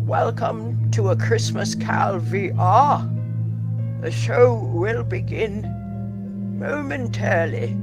Welcome to A Christmas Carol VR. The show will begin momentarily.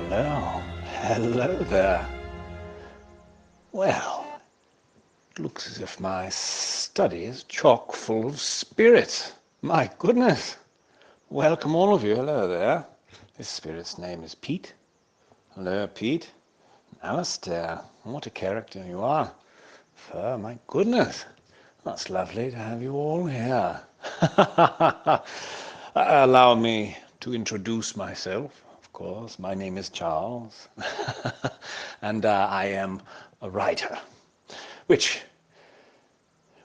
Hello. Hello there. Well, it looks as if my study is chock full of spirit. My goodness. Welcome all of you. Hello there. This spirit's name is Pete. Hello, Pete. Alistair. What a character you are. Fur, my goodness. That's lovely to have you all here. Allow me to introduce myself. Of course, my name is Charles, and I am a writer, which,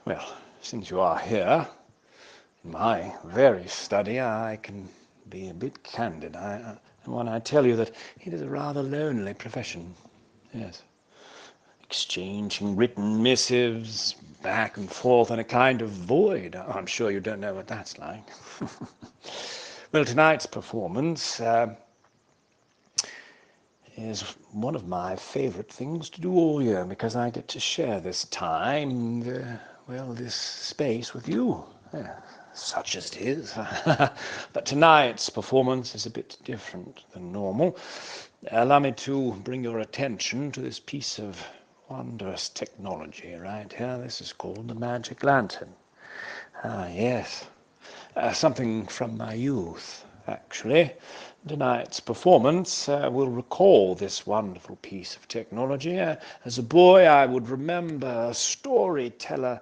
well, since you are here, in my very study, I can be a bit candid. When I tell you that it is a rather lonely profession, yes. Exchanging written missives back and forth in a kind of void. I'm sure you don't know what that's like. Well, tonight's performance is one of my favorite things to do all year because I get to share this time, this space with you, such as it is. But tonight's performance is a bit different than normal. Allow me to bring your attention to this piece of wondrous technology right here. This is called the Magic Lantern. Ah, yes. Something from my youth, actually. Tonight's performance will recall this wonderful piece of technology. As a boy, I would remember a storyteller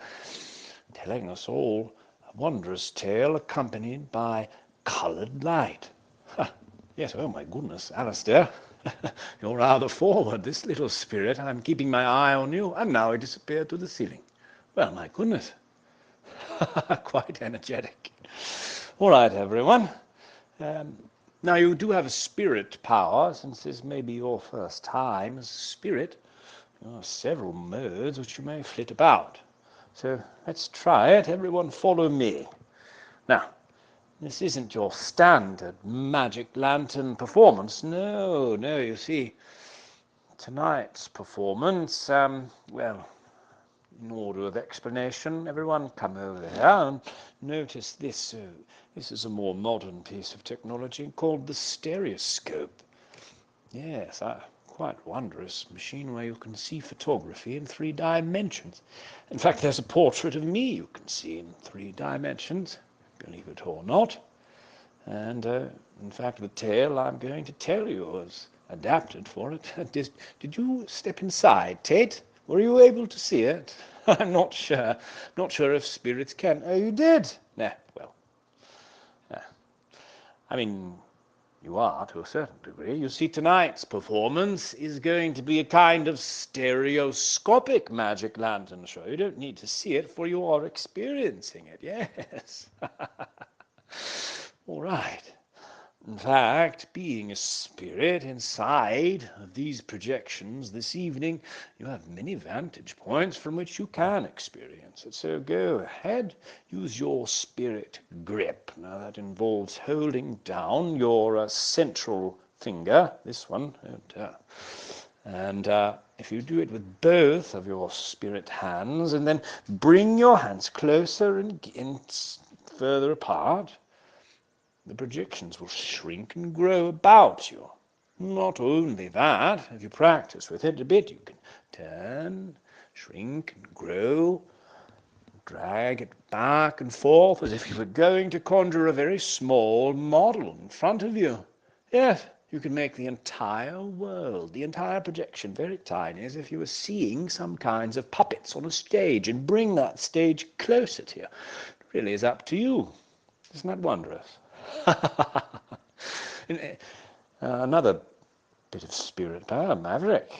telling us all a wondrous tale accompanied by coloured light. Yes, oh my goodness, Alistair. You're rather forward, this little spirit. I'm keeping my eye on you, and now it disappeared to the ceiling. Well, my goodness. Quite energetic. All right, everyone. Um, Now, you do have a spirit power, since this may be your first time as a spirit. There are several modes which you may flit about. So let's try it. Everyone follow me. Now, this isn't your standard magic lantern performance. No, no, you see, tonight's performance, well, in order of explanation, everyone come over here and notice this. This is a more modern piece of technology called the stereoscope. Yes, a quite wondrous machine where you can see photography in 3 dimensions. In fact, there's a portrait of me you can see in 3 dimensions, believe it or not. And in fact, the tale I'm going to tell you was adapted for it. Did you step inside, Tate? Were you able to see it? I'm not sure. Not sure if spirits can. Oh, you did? Nah, well. Nah. I mean, you are to a certain degree. You see, tonight's performance is going to be a kind of stereoscopic magic lantern show. You don't need to see it, for you are experiencing it. Yes. All right. In fact, being a spirit inside of these projections this evening, you have many vantage points from which you can experience it. So go ahead, use your spirit grip. Now that involves holding down your central finger, this one, and if you do it with both of your spirit hands, and then bring your hands closer and further apart, the projections will shrink and grow about you. Not only that, if you practice with it a bit, you can turn, shrink and grow, drag it back and forth as if you were going to conjure a very small model in front of you. Yes, you can make the entire world, the entire projection, very tiny, as if you were seeing some kinds of puppets on a stage, and bring that stage closer to you. It really is up to you. Isn't that wondrous? Another bit of spirit power, Maverick.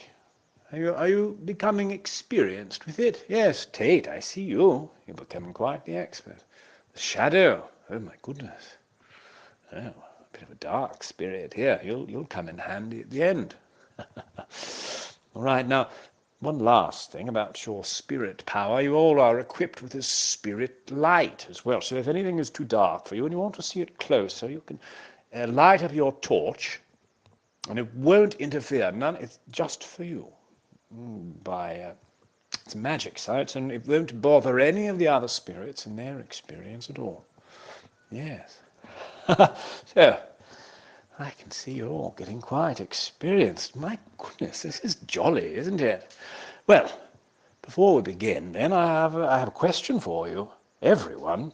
Are you becoming experienced with it? Yes, Tate, I see you. You're becoming quite the expert. The shadow. Oh my goodness. Oh, a bit of a dark spirit here. You'll come in handy at the end. All right, now, one last thing about your spirit power. You all are equipped with a spirit light as well. So if anything is too dark for you and you want to see it closer, you can light up your torch, and it won't interfere. None. It's just for you. It's magic sight, and it won't bother any of the other spirits in their experience at all. Yes. So, I can see you're all getting quite experienced. My goodness, this is jolly, isn't it? Well, before we begin, then, I have a question for you, everyone.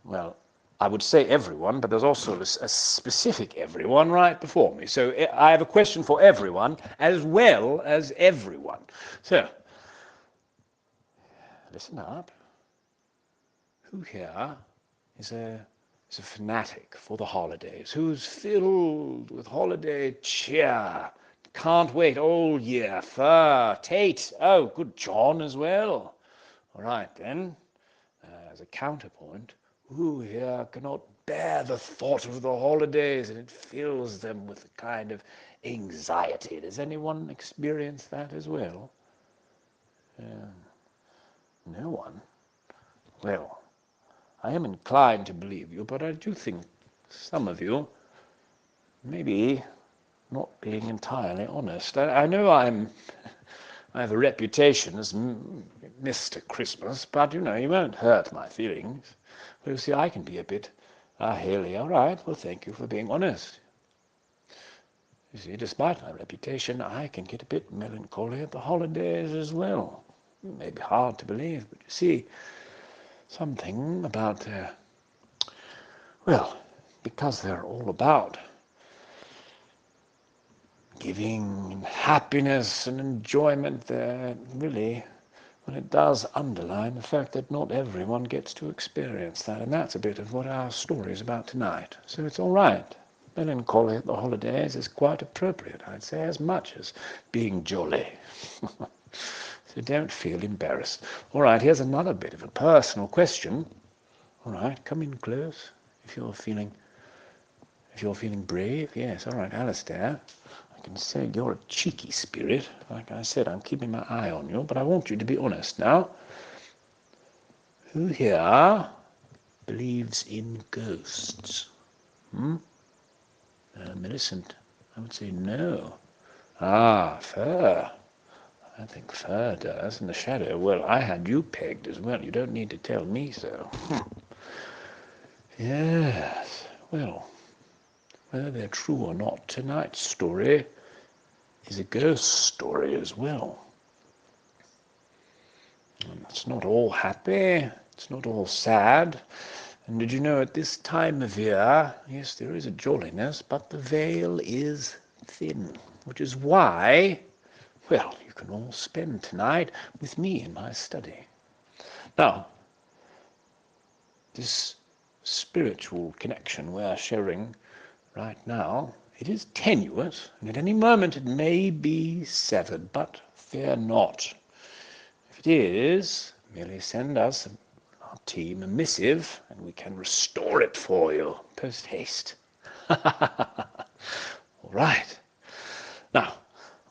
Well, I would say everyone, but there's also a specific everyone right before me. So I have a question for everyone as well as everyone. So, listen up. Who here is a fanatic for the holidays? Who's filled with holiday cheer? Can't wait all year for Tate. Oh, good, John as well. All right, then, as a counterpoint, who here cannot bear the thought of the holidays, and it fills them with a kind of anxiety? Does anyone experience that as well? No one? Well, I am inclined to believe you, but I do think some of you maybe not being entirely honest. I know I have a reputation as Mr. Christmas, but you won't hurt my feelings. Well, you see, I can be a bit, Haley, all right, well, thank you for being honest. You see, despite my reputation, I can get a bit melancholy at the holidays as well. It may be hard to believe, but you see, something about, well, because they're all about giving and happiness and enjoyment, really, when it does underline the fact that not everyone gets to experience that, and that's a bit of what our story is about tonight. So it's all right. Melancholy at the holidays is quite appropriate, I'd say, as much as being jolly. So don't feel embarrassed. All right, here's another bit of a personal question. All right, come in close if you're feeling brave. Yes, all right, Alistair. I can say you're a cheeky spirit. Like I said, I'm keeping my eye on you, but I want you to be honest now. Who here believes in ghosts? Millicent, I would say no. Ah, Fur. I think Fur does. And the Shadow, well, I had you pegged as well. You don't need to tell me so. Yes, well, whether they're true or not, tonight's story is a ghost story as well. And it's not all happy, it's not all sad. And did you know at this time of year, yes, there is a jolliness, but the veil is thin, which is why, well, you can all spend tonight with me in my study. Now, this spiritual connection we're sharing right now, it is tenuous, and at any moment it may be severed, but fear not. If it is, merely send us, our team, a missive, and we can restore it for you, post haste. All right. Now,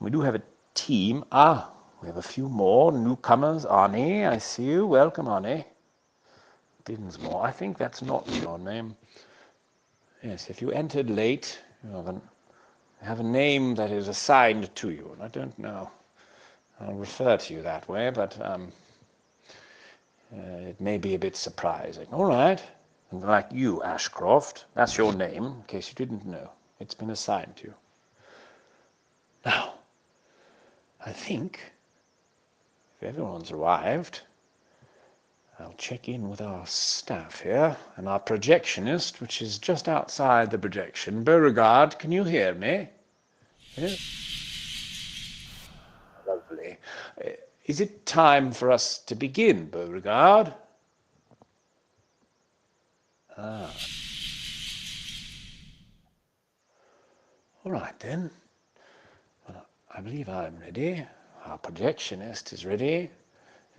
we do have a team. We have a few more newcomers. Arnie, I see you. Welcome, Arnie. Dinsmore, I think that's not your name. Yes, if you entered late, you have a name that is assigned to you, and I don't know. I'll refer to you that way, but it may be a bit surprising. All right. And like you, Ashcroft, that's your name, in case you didn't know. It's been assigned to you. Now, I think if everyone's arrived, I'll check in with our staff here and our projectionist, which is just outside the projection. Beauregard, can you hear me? Yes? Lovely. Is it time for us to begin, Beauregard? All right, then. Well, I believe I'm ready. Our projectionist is ready.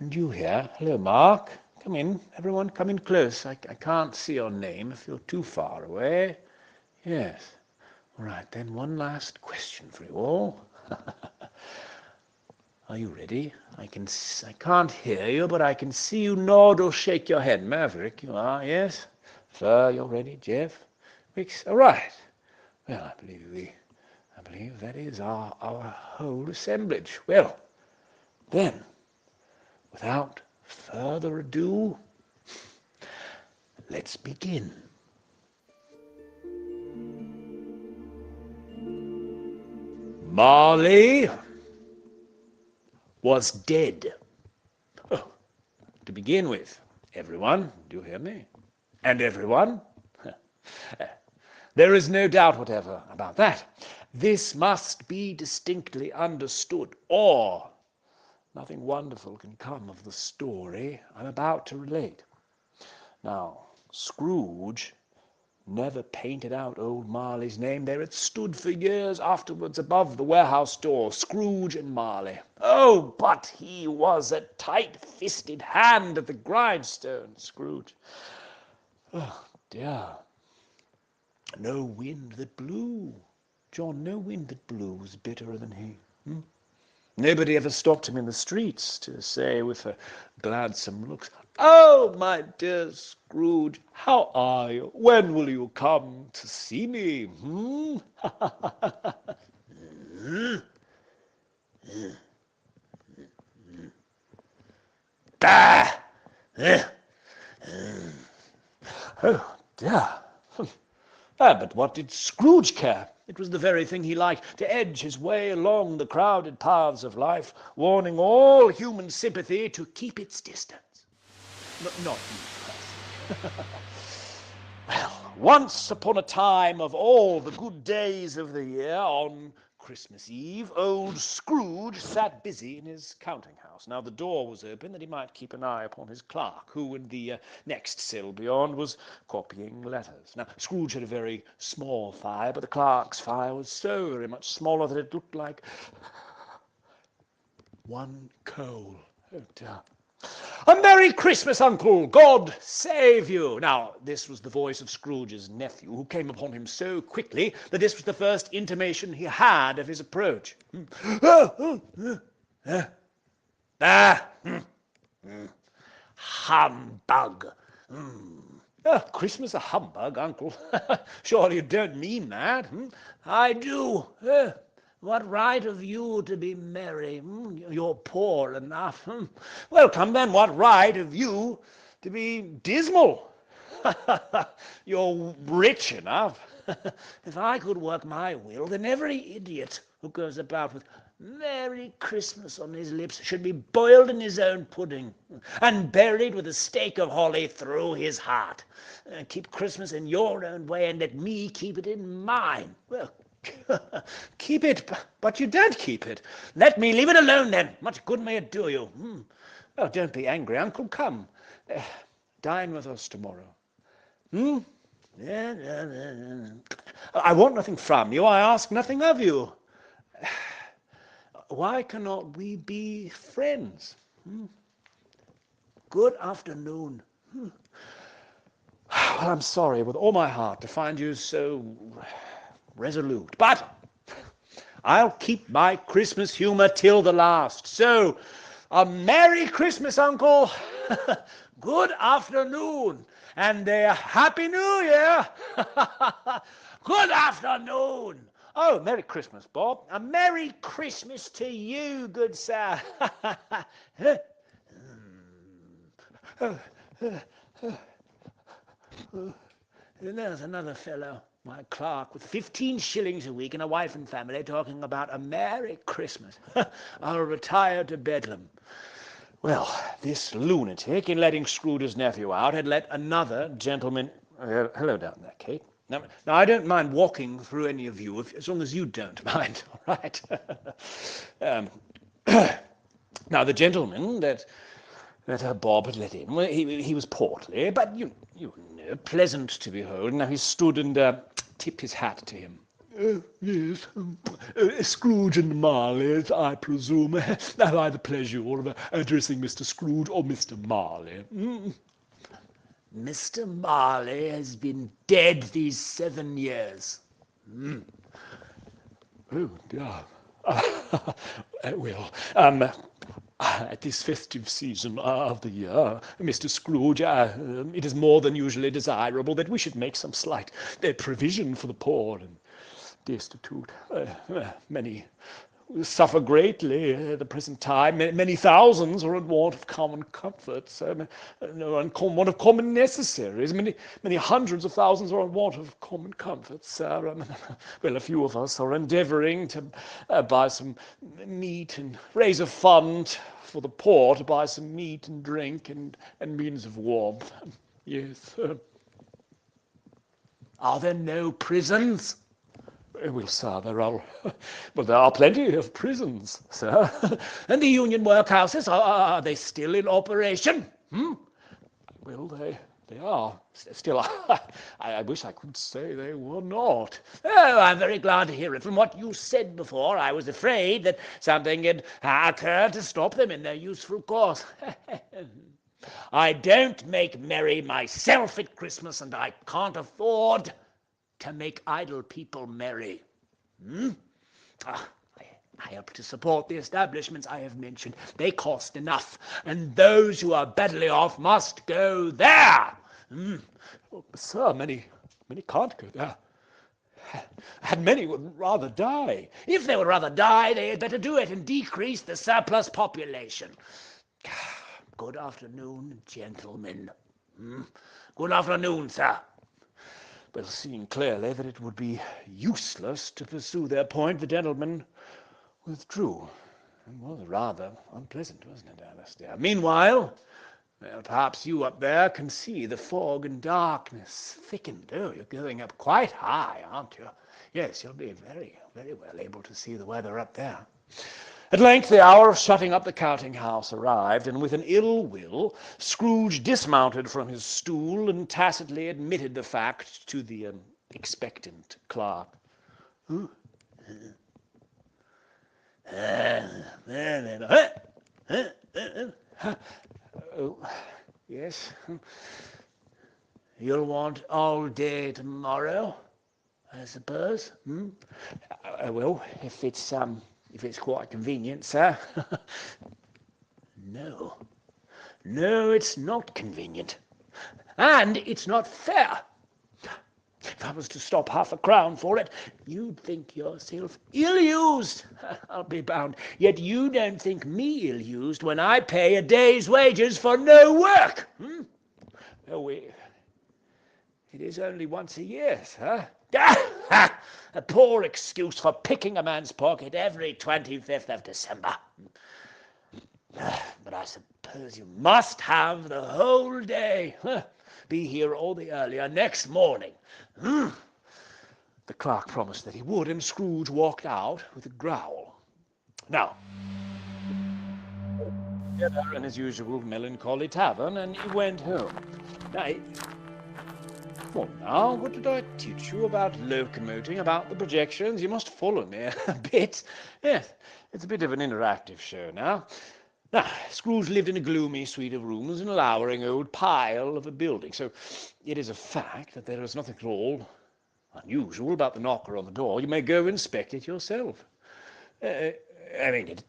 And you here. Hello, Mark. Come in. Everyone, come in close. I can't see your name if you're too far away. Yes. All right, then. One last question for you all. Are you ready? I can't hear you, but I can see you nod or shake your head. Maverick, you are, yes? Fleur, you're ready. Jeff? Wicks? All right. Well, I believe that is our whole assemblage. Well, then, without further ado, let's begin. Marley was dead. Oh, to begin with, everyone, do you hear me? And everyone? There is no doubt whatever about that. This must be distinctly understood, or nothing wonderful can come of the story I'm about to relate. Now, Scrooge never painted out old Marley's name there. It stood for years afterwards above the warehouse door, Scrooge and Marley. Oh, but he was a tight-fisted hand at the grindstone, Scrooge. Oh, dear. No wind that blew, John, no wind that blew was bitterer than he. Nobody ever stopped him in the streets to say with a gladsome look, "Oh, my dear Scrooge, how are you? When will you come to see me?" Bah! Oh, dear. But what did Scrooge care? It was the very thing he liked, to edge his way along the crowded paths of life, warning all human sympathy to keep its distance. Not you, personally. Well, once upon a time of all the good days of the year, on Christmas Eve, old Scrooge sat busy in his counting house. Now the door was open that he might keep an eye upon his clerk, who in the next cell beyond was copying letters. Now Scrooge had a very small fire, but the clerk's fire was so very much smaller that it looked like one coal. Oh dear. A Merry Christmas, Uncle! God save you! Now, this was the voice of Scrooge's nephew, who came upon him so quickly that this was the first intimation he had of his approach. Humbug! Christmas a humbug, Uncle? Surely you don't mean that? I do. What right have you to be merry? You're poor enough. Well, come then, what right have you to be dismal? You're rich enough. If I could work my will, then every idiot who goes about with Merry Christmas on his lips should be boiled in his own pudding and buried with a stake of holly through his heart. Keep Christmas in your own way and let me keep it in mine. Well, keep it, but you don't keep it. Let me leave it alone then. Much good may it do you. Oh, don't be angry, Uncle. Come, dine with us tomorrow. I want nothing from you. I ask nothing of you. Why cannot we be friends? Good afternoon. Well, I'm sorry with all my heart to find you so resolute, but I'll keep my Christmas humor till the last. So, a Merry Christmas, Uncle. Good afternoon, and a Happy New Year. Good afternoon. Oh, Merry Christmas, Bob. A Merry Christmas to you, good sir. There's another fellow, my clerk, with 15 shillings a week and a wife and family, talking about a Merry Christmas. I'll retire to Bedlam. Well, this lunatic, in letting Scrooge's nephew out, had let another gentleman... hello down there, Kate. Now, I don't mind walking through any of you, as long as you don't mind, all right? Now, the gentleman that Bob had let in, well, he was portly, but you know, pleasant to behold. Now he stood and tipped his hat to him. Yes, Scrooge and Marley, I presume. Have I the pleasure of addressing Mr. Scrooge or Mr. Marley? Mr. Marley has been dead these 7 years. Oh, dear. Well, at this festive season of the year, Mr. Scrooge, it is more than usually desirable that we should make some slight provision for the poor and destitute. Many suffer greatly at the present time. Many thousands are in want of common comforts, in want of common necessaries. Many hundreds of thousands are in want of common comforts. Well, a few of us are endeavoring to buy some meat and raise a fund for the poor to buy some meat and drink and means of warmth. Yes. Are there no prisons? Well, sir, there are plenty of prisons, sir. And the union workhouses, are they still in operation? Well, they are. Still, I wish I could say they were not. Oh, I'm very glad to hear it. From what you said before, I was afraid that something had occurred to stop them in their useful course. I don't make merry myself at Christmas, and I can't afford to make idle people merry. I help to support the establishments I have mentioned. They cost enough, and those who are badly off must go there. Well, sir, many can't go there. And many would rather die. If they would rather die, they had better do it and decrease the surplus population. Good afternoon, gentlemen. Good afternoon, sir. Well, seeing clearly that it would be useless to pursue their point, the gentleman withdrew. It was rather unpleasant, wasn't it, Alice dear? Meanwhile, well, perhaps you up there can see the fog and darkness thickened. Oh, you're going up quite high, aren't you? Yes, you'll be very, very well able to see the weather up there. At length the hour of shutting up the counting-house arrived, and with an ill will, Scrooge dismounted from his stool and tacitly admitted the fact to the expectant clerk. Oh, yes. You'll want all day tomorrow, I suppose. I will, if it's quite convenient, sir. No. No, it's not convenient. And it's not fair. If I was to stop £1/4 for it, you'd think yourself ill-used, I'll be bound. Yet you don't think me ill-used when I pay a day's wages for no work. Oh, it is only once a year, sir. A poor excuse for picking a man's pocket every 25th of December. But I suppose you must have the whole day. Be here all the earlier next morning. The clerk promised that he would, and Scrooge walked out with a growl. Now, dinner in his usual melancholy tavern, and he went home. Now, what did I teach you about locomoting, about the projections? You must follow me a bit. Yes, it's a bit of an interactive show now. Now, Scrooge lived in a gloomy suite of rooms in a lowering old pile of a building, so it is a fact that there is nothing at all unusual about the knocker on the door. You may go inspect it yourself. It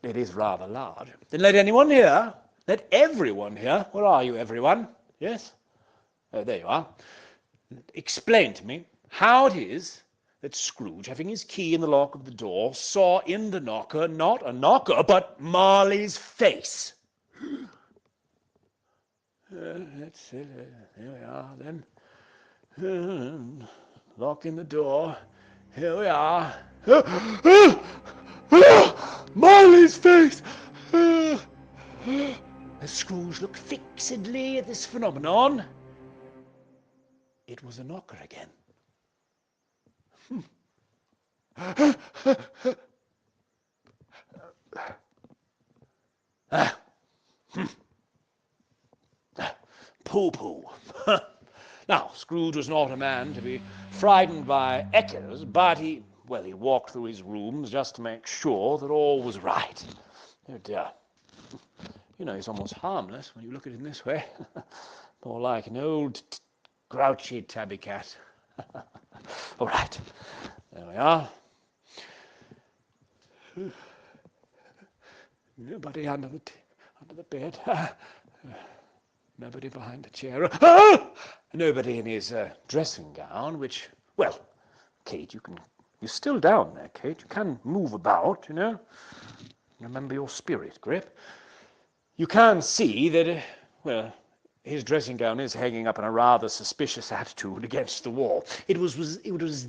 is rather large. Then let anyone hear. Let everyone hear. Where are you, everyone? Yes? There you are. Explain to me how it is that Scrooge, having his key in the lock of the door, saw in the knocker not a knocker, but Marley's face. That's it. There we are, then. Locking the door. Here we are. Marley's face! As Scrooge looked fixedly at this phenomenon, it was a knocker again. Pooh-pooh. Now, Scrooge was not a man to be frightened by echoes, but he walked through his rooms just to make sure that all was right. Oh dear. He's almost harmless when you look at him this way. More like an old, grouchy tabby cat. All right. There we are. Nobody under the bed. Nobody behind the chair. Nobody in his dressing gown, which, Kate, you're still down there, Kate. You can move about, Remember your spirit, Grip. You can see that, his dressing gown is hanging up in a rather suspicious attitude against the wall. It was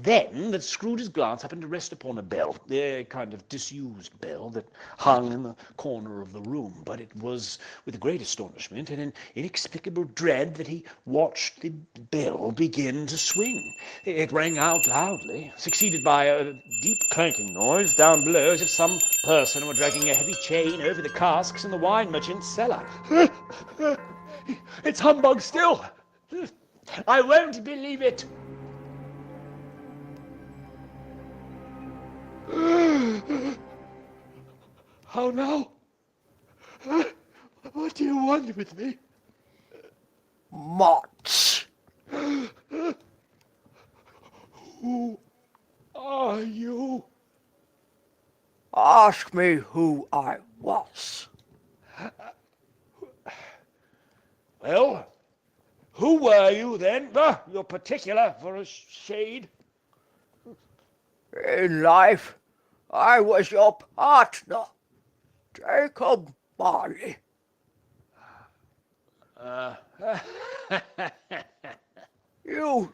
then that Scrooge's glance happened to rest upon a bell, a kind of disused bell that hung in the corner of the room. But it was with great astonishment and an inexplicable dread that he watched the bell begin to swing. It rang out loudly, succeeded by a deep clanking noise down below, as if some person were dragging a heavy chain over the casks in the wine merchant's cellar. It's humbug still. I won't believe it. How now? What do you want with me? Much. Who are you? Ask me who I was. Well, who were you then? You're particular for a shade. In life, I was your partner, Jacob Marley. You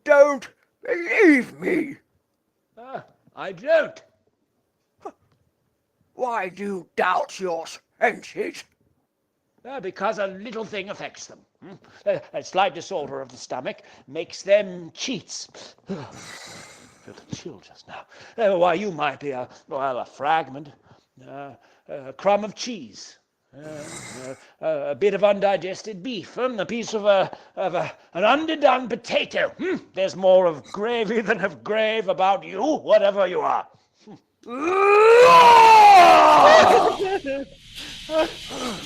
don't believe me. I don't. Why do you doubt your senses? Because a little thing affects them. A slight disorder of the stomach makes them cheats. Felt a chill just now. Why, you might be a fragment, a crumb of cheese, a bit of undigested beef, a piece of an underdone potato. There's more of gravy than of grave about you, whatever you are.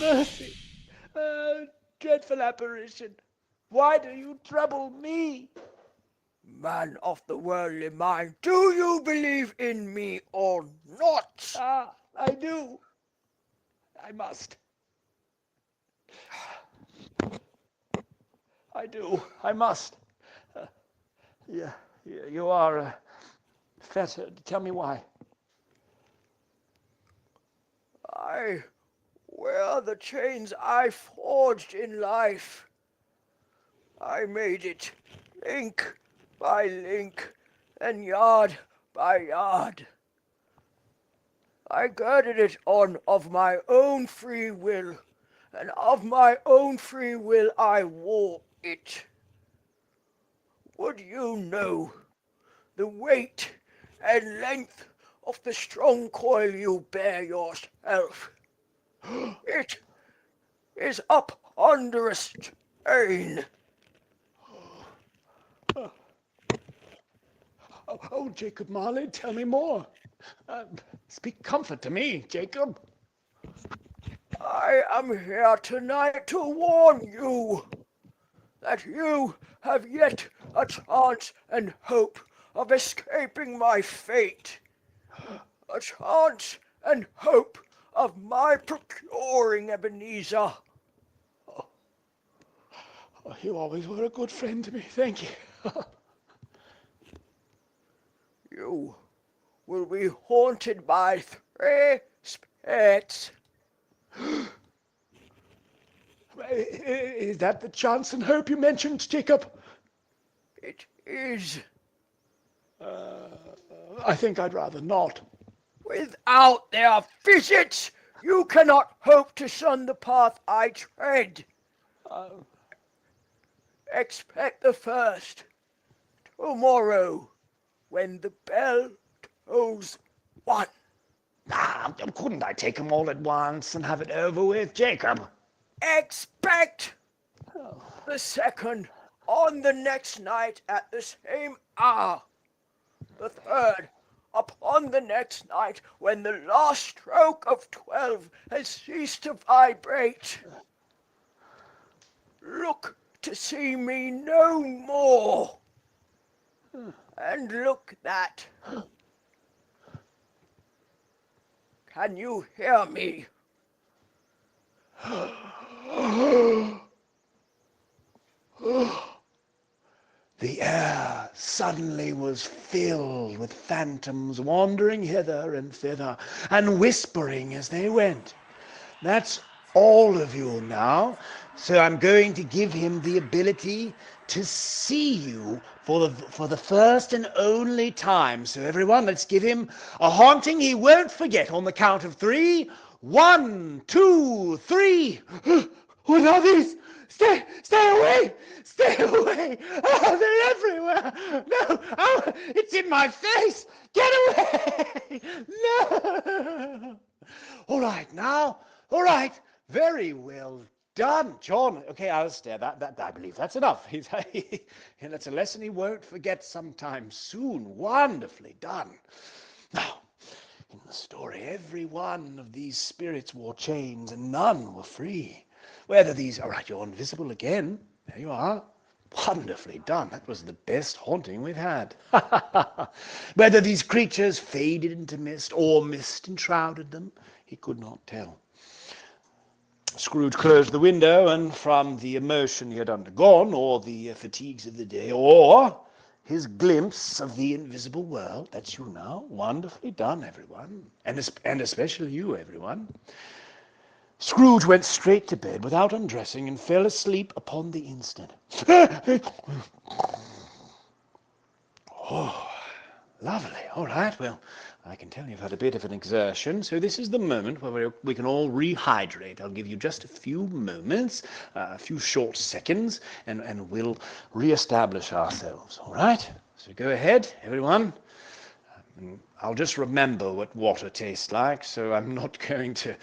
Mercy! Dreadful apparition! Why do you trouble me? Man of the worldly mind, do you believe in me or not? Ah, I do. I must. I do. I must. Yeah, you are fettered. Tell me why. I wear the chains I forged in life. I made it link by link and yard by yard. I girded it on of my own free will, and of my own free will I wore it. Would you know the weight and length of the strong coil you bear yourself? It is a ponderous chain. Oh, Jacob Marley, tell me more. Speak comfort to me, Jacob. I am here tonight to warn you that you have yet a chance and hope of escaping my fate. A chance and hope of my procuring Ebenezer. Oh, you always were a good friend to me. Thank you. You will be haunted by 3 spirits. Is that the chance and hope you mentioned, Jacob? It is. I think I'd rather not. Without their visits, you cannot hope to shun the path I tread. Expect the first tomorrow, when the bell tolls 1. Couldn't I take them all at once and have it over with, Jacob? Expect the second on the next night at the same hour. The third upon the next night when the last stroke of 12 has ceased to vibrate. Look to see me no more. And look that. Can you hear me? The air suddenly was filled with phantoms wandering hither and thither and whispering as they went. That's all of you now, so I'm going to give him the ability to see you for the first and only time. So everyone, let's give him a haunting he won't forget on the count of 3. 1, 2, 3. What are these? Stay away! Stay away! Oh, they're everywhere! No! Oh, it's in my face! Get away! No! All right, now. All right. Very well done, John. Okay, Alistair, that I believe that's enough. That's a lesson he won't forget sometime soon. Wonderfully done. Now, in the story, every one of these spirits wore chains and none were free. Whether these... All right, you're invisible again. There you are. Wonderfully done. That was the best haunting we've had. Whether these creatures faded into mist or mist enshrouded them, he could not tell. Scrooge closed the window, and from the emotion he had undergone, or the fatigues of the day, or his glimpse of the invisible world, that's you now, wonderfully done, everyone, and especially you, everyone, Scrooge went straight to bed without undressing and fell asleep upon the instant. Oh, lovely. All right, well, I can tell you've had a bit of an exertion, so this is the moment where we can all rehydrate. I'll give you just a few moments, a few short seconds, and we'll reestablish ourselves, all right? So go ahead, everyone. I'll just remember what water tastes like, so I'm not going to...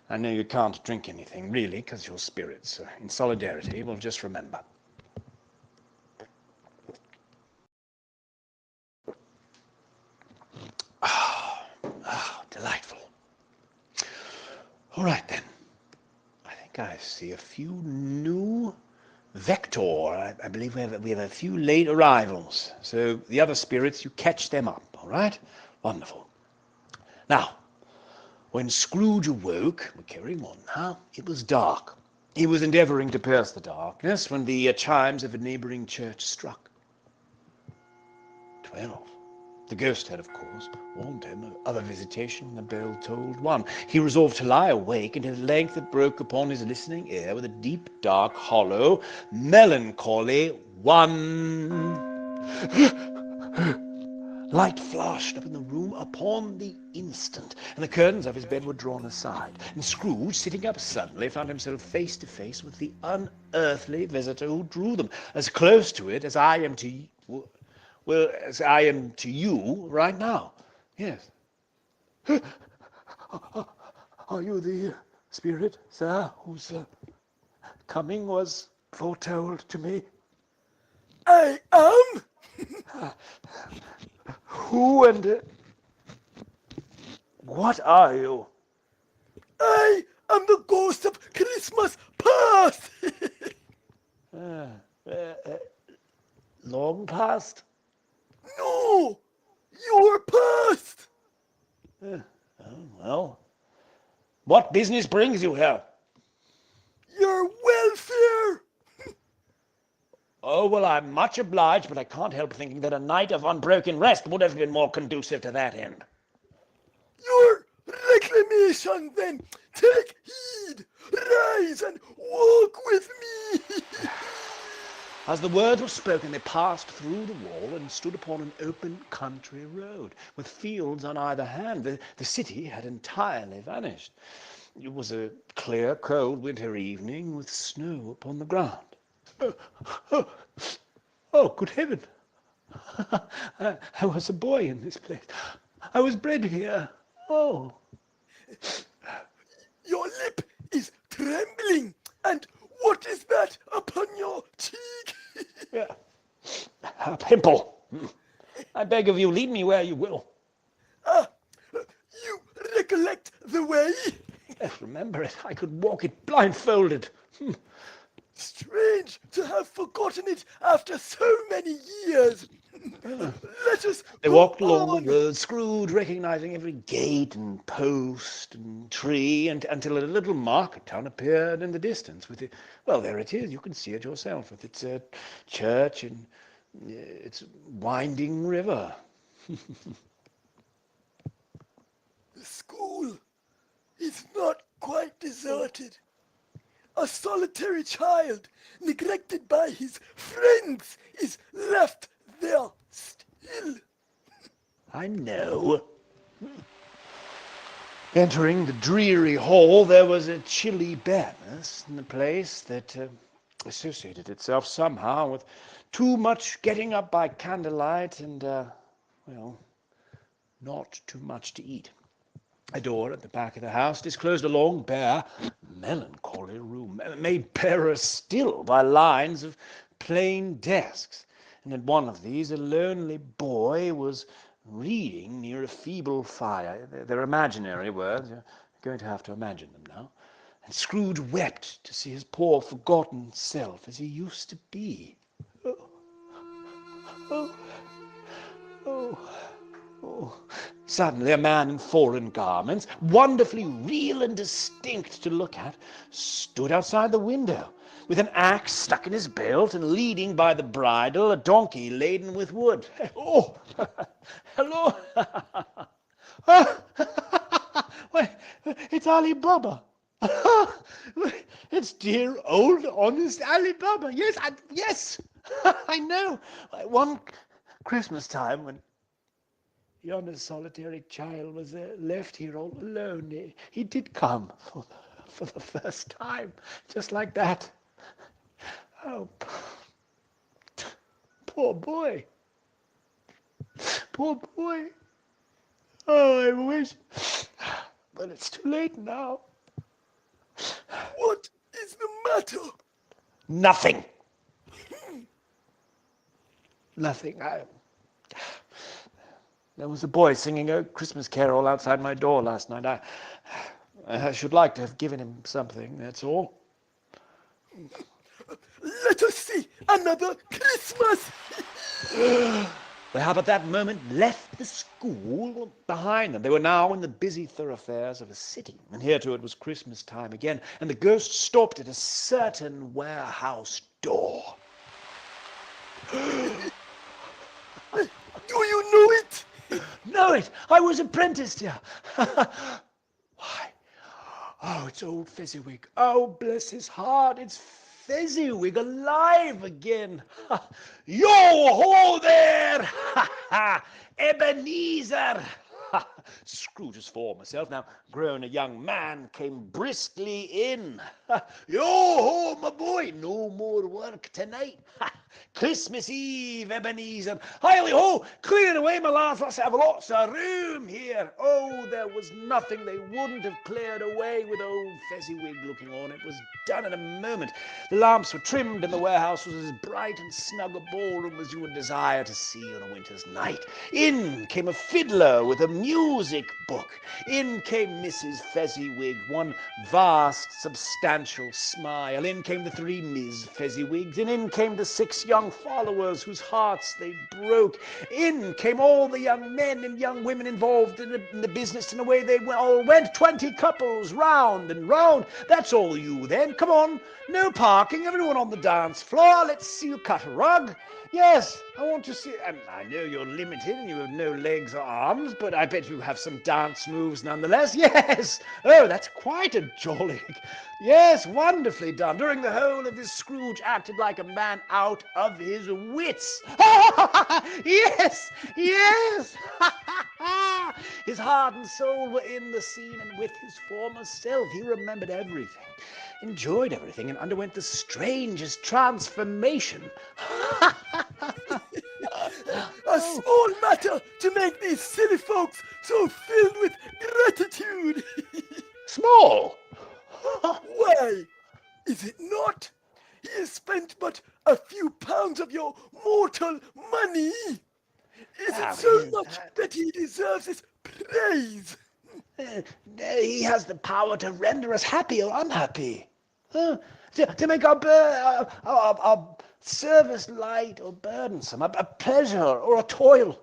I know you can't drink anything, really, because your spirits are in solidarity. We'll just remember. delightful. All right, then. I think I see a few new vector. I believe we have a few late arrivals. So the other spirits, you catch them up, all right? Wonderful. Now, when Scrooge awoke, we're carrying on now, it was dark. He was endeavoring to pierce the darkness when the chimes of a neighboring church struck. 12. The ghost had, of course, warned him of a visitation when the bell tolled 1. He resolved to lie awake, and at length it broke upon his listening ear with a deep, dark, hollow, melancholy 1. Light flashed up in the room upon the instant, and the curtains of his bed were drawn aside. And Scrooge, sitting up suddenly, found himself face to face with the unearthly visitor who drew them as close to it as I am to you. Well, as I am to you right now. Yes. Are you the spirit, sir, whose coming was foretold to me? I am? Who and what are you? I am the ghost of Christmas past! Long past? No! Your past! Well, what business brings you here? Your welfare! Oh, well, I'm much obliged, but I can't help thinking that a night of unbroken rest would have been more conducive to that end. Your reclamation, then! Take heed! Rise and walk with me! As the words were spoken, they passed through the wall and stood upon an open country road, with fields on either hand. The city had entirely vanished. It was a clear, cold winter evening, with snow upon the ground. Oh, good heaven! I was a boy in this place. I was bred here. Oh. Your lip is trembling, and what is that upon your cheek? Yeah. A pimple. I beg of you, lead me where you will. You recollect the way? Yes, remember it. I could walk it blindfolded. Strange to have forgotten it after so many years. Let us They go walked along on. the road, Scrooge recognizing every gate and post and tree, until a little market town appeared in the distance. Well, there it is. You can see it yourself, with its church and its winding river. The school is not quite deserted. A solitary child, neglected by his friends, is left there still. I know. Entering the dreary hall, there was a chilly bareness in the place that associated itself somehow with too much getting up by candlelight and, not too much to eat. A door at the back of the house disclosed a long, bare, melancholy room, made barer still by lines of plain desks. And at one of these a lonely boy was reading near a feeble fire. They're imaginary words. You're going to have to imagine them now. And Scrooge wept to see his poor, forgotten self as he used to be. Oh. Suddenly a man in foreign garments, wonderfully real and distinct to look at, stood outside the window, with an axe stuck in his belt and leading by the bridle a donkey laden with wood. Oh, hello. Why, it's Ali Baba. It's dear old honest Ali Baba. Yes, I know. One Christmas time when yonder solitary child was left here all alone, he did come for the first time, just like that. Oh, poor boy. Poor boy. Oh, I wish. But it's too late now. What is the matter? Nothing. Nothing. There was a boy singing a Christmas carol outside my door last night. I should like to have given him something, that's all. Let us see another Christmas! Well, but that moment left the school behind them. They were now in the busy thoroughfares of a city, and here too it was Christmas time again, and the ghost stopped at a certain warehouse door. Do you know it? Know it! I was apprenticed here. Why? Oh, it's old Fezziwig. Oh, bless his heart, it's Fezziwig alive again. Yo ho there! Ebenezer! Scrooge's former self, now grown a young man, came briskly in. Yo ho, my boy, no more work tonight. Christmas Eve, Ebenezer. Hiley ho, clear away, my lads. Let's have lots of room here. Oh, there was nothing they wouldn't have cleared away with old Fezziwig looking on. It was done in a moment. The lamps were trimmed, and the warehouse was as bright and snug a ballroom as you would desire to see on a winter's night. In came a fiddler with a music book. In came Mrs. Fezziwig, one vast, substantial smile. In came the 3 Ms. Fezziwigs, and in came the 6 young followers whose hearts they broke. In came all the young men and young women involved in the business, and away they all went, 20 couples, round and round. That's all you then. Come on, no parking, everyone on the dance floor. Let's see you cut a rug. Yes, I want to see. And I know you're limited and you have no legs or arms, but I bet you have some dance moves nonetheless. Yes. Oh, that's quite a jolly. Yes, wonderfully done. During the whole of this, Scrooge acted like a man out of his wits. Yes, yes. His heart and soul were in the scene, and with his former self he remembered everything, enjoyed everything, and underwent the strangest transformation. A small matter to make these silly folks so filled with gratitude. Small? Why, is it not? He has spent but a few pounds of your mortal money. Is it so much that he deserves his praise? He has the power to render us happy or unhappy. To make our service light or burdensome, a pleasure or a toil.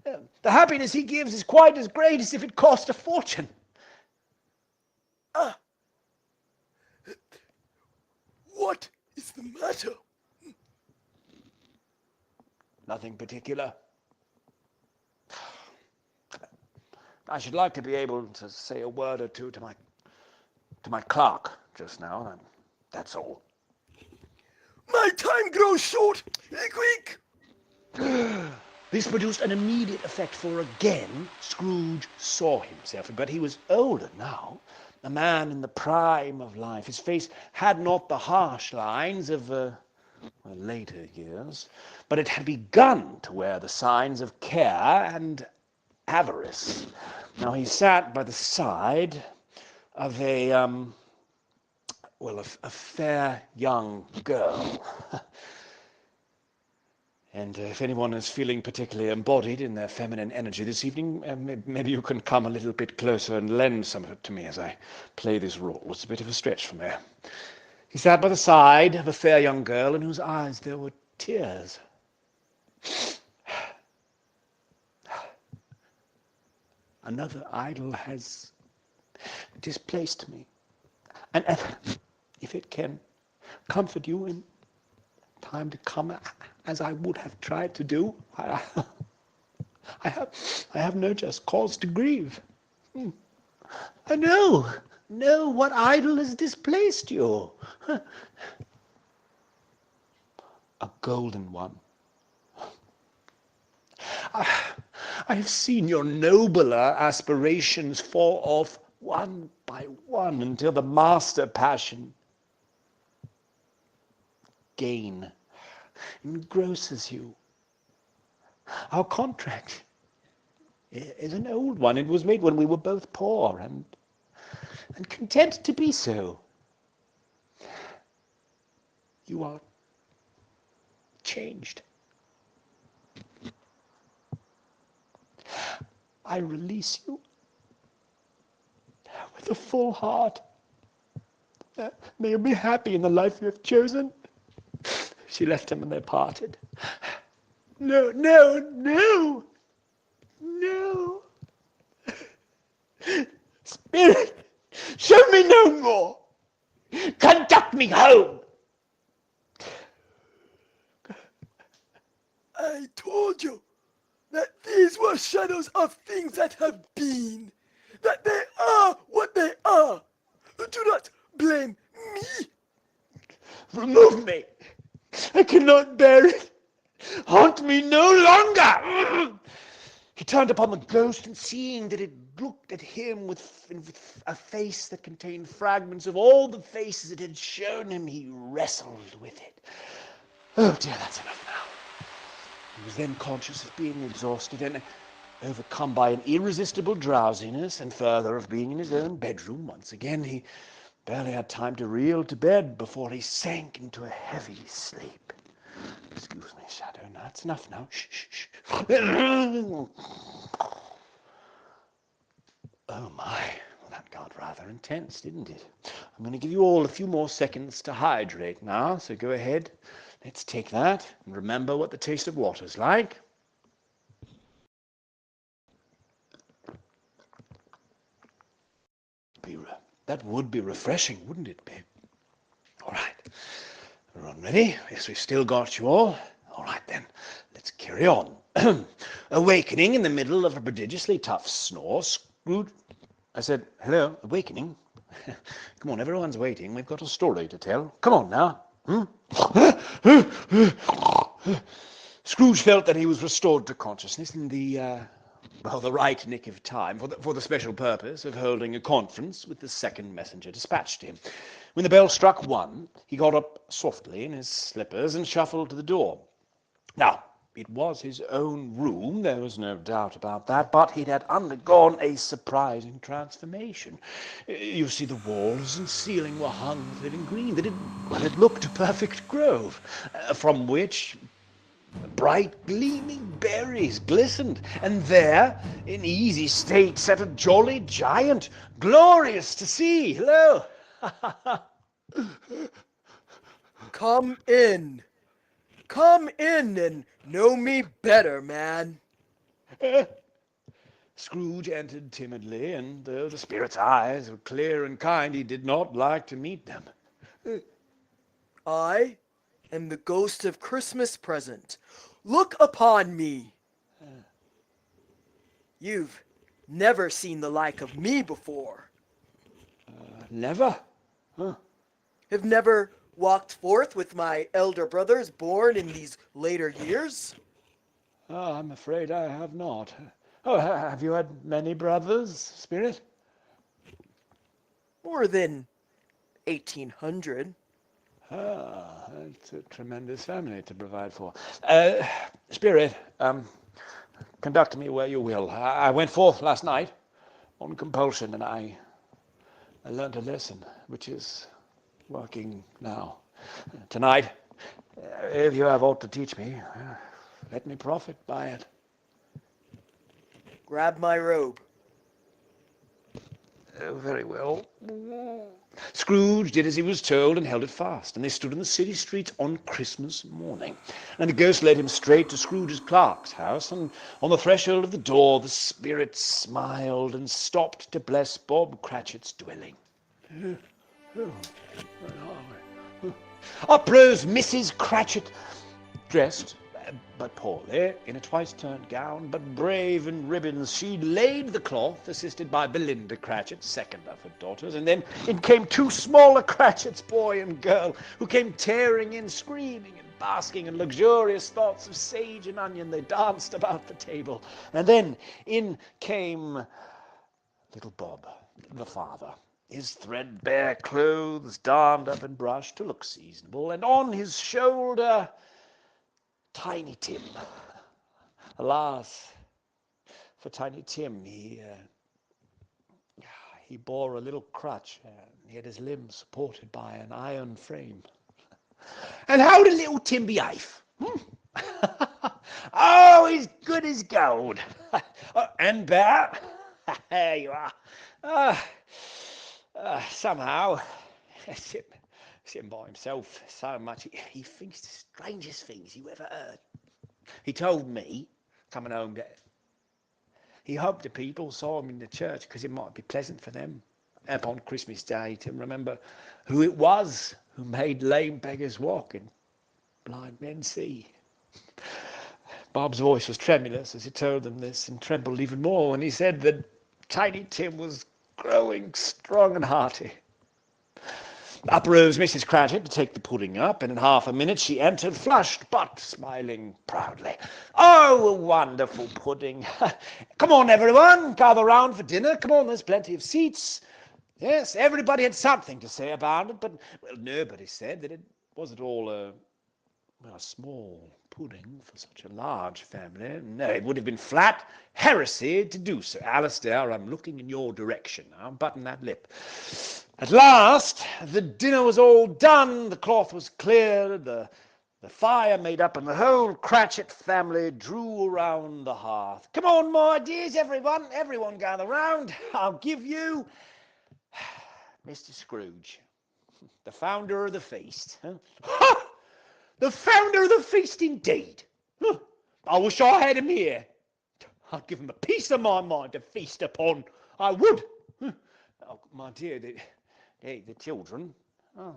The happiness he gives is quite as great as if it cost a fortune. What is the matter? Nothing particular. I should like to be able to say a word or two to my clerk just now. That's all. My time grows short. Quick! This produced an immediate effect, for again Scrooge saw himself, but he was older now, a man in the prime of life. His face had not the harsh lines of later years, but it had begun to wear the signs of care and avarice. Now he sat by the side of a fair young girl. And if anyone is feeling particularly embodied in their feminine energy this evening, maybe you can come a little bit closer and lend some of it to me as I play this role. It's a bit of a stretch from there. He sat by the side of a fair young girl in whose eyes there were tears. Another idol has displaced me. And if it can comfort you in time to come, as I would have tried to do, I have no just cause to grieve. No, what idol has displaced you? A golden one. I have seen your nobler aspirations fall off one by one until the master passion, gain, engrosses you. Our contract is an old one. It was made when we were both poor and content to be so. You are changed. I release you with a full heart. May you be happy in the life you have chosen. She left him and they parted. No, no, no, no. Spirit, show me no more. Conduct me home. I told you that these were shadows of things that have been, that they are what they are. Do not blame me. Remove me. I cannot bear it. Haunt me no longer. He turned upon the ghost, and seeing that it looked at him with a face that contained fragments of all the faces it had shown him, he wrestled with it. Oh dear, that's enough now. He was then conscious of being exhausted and overcome by an irresistible drowsiness, and further of being in his own bedroom once again. He barely had time to reel to bed before he sank into a heavy sleep. Excuse me, Shadow. Now, it's enough now. Shh, shh, shh. Oh my, well, that got rather intense, didn't it? I'm going to give you all a few more seconds to hydrate now, so go ahead. Let's take that and remember what the taste of water's like. That would be refreshing, wouldn't it, babe? All right. Everyone ready? Yes, we've still got you all. All right, then. Let's carry on. Awakening in the middle of a prodigiously tough snore, Scrooge... I said, hello, awakening? Come on, everyone's waiting. We've got a story to tell. Come on now. Scrooge felt that he was restored to consciousness in the right nick of time for the special purpose of holding a conference with the second messenger dispatched to him. When the bell struck 1, he got up softly in his slippers and shuffled to the door. Now, it was his own room, there was no doubt about that, but it had undergone a surprising transformation. You see, the walls and ceiling were hung with living green. It looked a perfect grove, from which bright gleaming berries glistened, and there, in easy state, sat a jolly giant, glorious to see. Hello! Come in. Come in and know me better, man. Scrooge entered timidly, and though the spirit's eyes were clear and kind, he did not like to meet them. I am the ghost of Christmas present. Look upon me. You've never seen the like of me before. Never? Huh? Have never walked forth with my elder brothers born in these later years? Oh, I'm afraid I have not. Oh, have you had many brothers, Spirit? More than 1,800. Ah, it's a tremendous family to provide for. Spirit, conduct me where you will. I went forth last night on compulsion, and I learned a lesson, which is working now. Tonight, if you have aught to teach me, let me profit by it. Grab my robe. Oh, very well. Scrooge did as he was told and held it fast, and they stood in the city streets on Christmas morning. And the ghost led him straight to Scrooge's clerk's house, and on the threshold of the door the spirit smiled and stopped to bless Bob Cratchit's dwelling. Up rose Mrs. Cratchit, dressed but poorly, in a twice-turned gown, but brave in ribbons. She laid the cloth, assisted by Belinda Cratchit, second of her daughters, and then in came 2 smaller Cratchits, boy and girl, who came tearing in, screaming and basking in luxurious thoughts of sage and onion. They danced about the table, and then in came little Bob, the father, his threadbare clothes darned up and brushed to look seasonable, and on his shoulder Tiny Tim. Alas, for Tiny Tim, he bore a little crutch, and he had his limbs supported by an iron frame. And how did little Tim behave? Oh, he's good as gold. And Bear, there you are. Somehow, sitting by himself so much, he thinks the strangest things you ever heard. He told me, coming home, that he hoped the people saw him in the church because it might be pleasant for them upon Christmas Day to remember who it was who made lame beggars walk and blind men see. Bob's voice was tremulous as he told them this, and trembled even more when he said that Tiny Tim was growing strong and hearty. Up rose Mrs. Cratchit to take the pudding up, and in half a minute she entered, flushed but smiling proudly. "Oh, a wonderful pudding! Come on, everyone, gather round for dinner. Come on, there's plenty of seats." Yes, everybody had something to say about it, but nobody said that it wasn't all a small pudding for such a large family. No, it would have been flat heresy to do so. Alistair, I'm looking in your direction now. Button that lip. At last, the dinner was all done, the cloth was cleared, the fire made up, and the whole Cratchit family drew around the hearth. "Come on, my dears, everyone gather round. I'll give you Mr. Scrooge, the founder of the feast." Ha! The founder of the feast, indeed. I wish I had him here. I'd give him a piece of my mind to feast upon. I would. Oh, my dear, the children. Oh,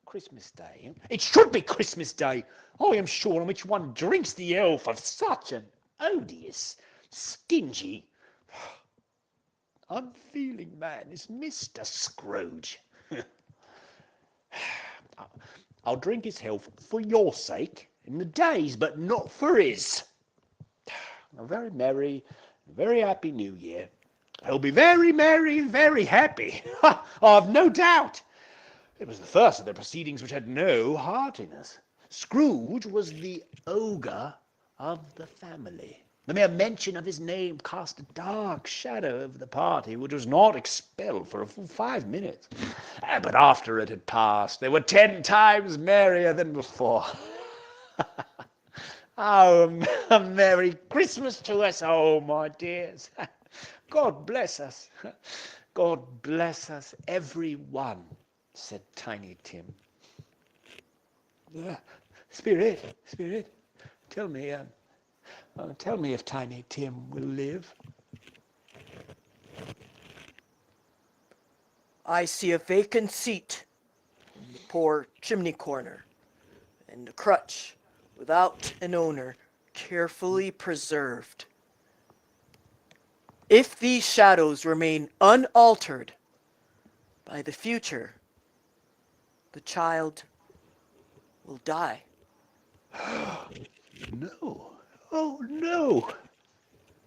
Christmas Day. It should be Christmas Day. I am sure on which one drinks the health of such an odious, stingy, unfeeling man as Mr. Scrooge. I'll drink his health for your sake in the days, but not for his. A very merry, very happy New Year. He'll be very merry, very happy. I've no doubt. It was the first of the proceedings which had no heartiness. Scrooge was the ogre of the family. The mere mention of his name cast a dark shadow over the party, which was not expelled for a full 5 minutes. But after it had passed, they were 10 times merrier than before. Oh, a Merry Christmas to us all, my dears. God bless us. God bless us, every one, said Tiny Tim. Spirit, tell me if Tiny Tim will live. I see a vacant seat in the poor chimney corner, and a crutch without an owner, carefully preserved. If these shadows remain unaltered by the future, the child will die. No. Oh, no.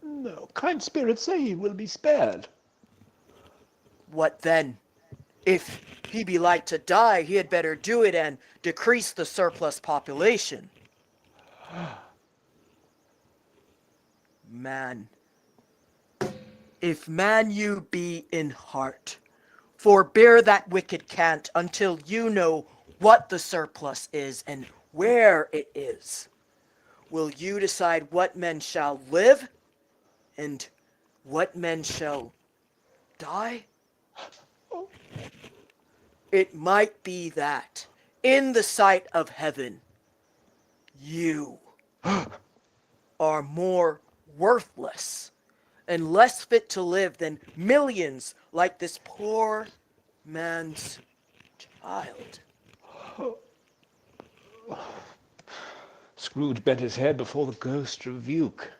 No. Kind spirits say he will be spared. What then? If he be like to die, he had better do it and decrease the surplus population. Man, if man you be in heart, forbear that wicked cant until you know what the surplus is and where it is. Will you decide what men shall live and what men shall die? It might be that, in the sight of heaven, you are more worthless and less fit to live than millions like this poor man's child. Scrooge bent his head before the ghost rebuke,